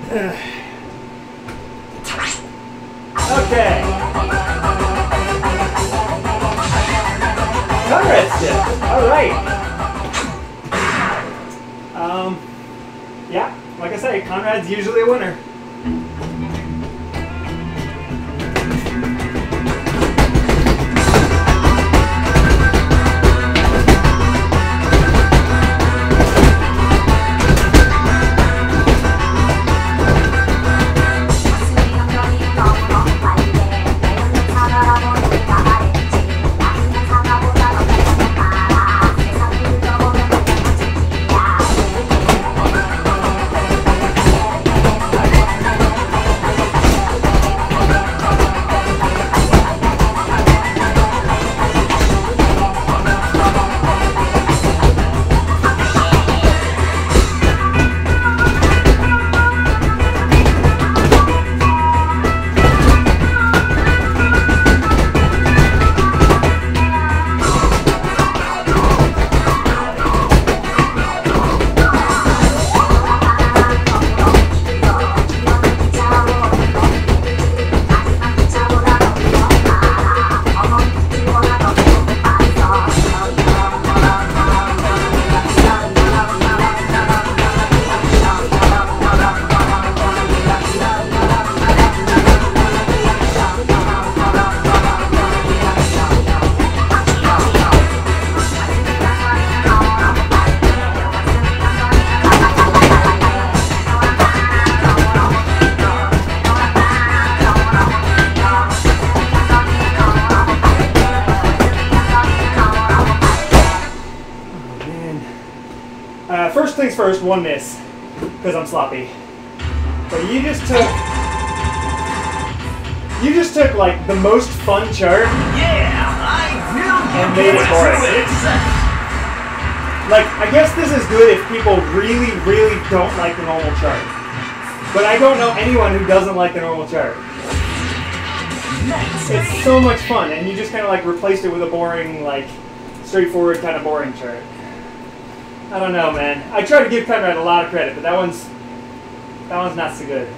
Okay. Conrad stick. Alright. Yeah, like I say, Conrad's usually a winner. First things first, one miss, because I'm sloppy. But you just took like the most fun chart, and made it boring. Like, I guess this is good if people really, really don't like the normal chart. But I don't know anyone who doesn't like the normal chart. It's so much fun, and you just kind of like replaced it with a boring, like, straightforward kind of boring chart. I don't know, man. I try to give Conrad a lot of credit, but that one's not so good.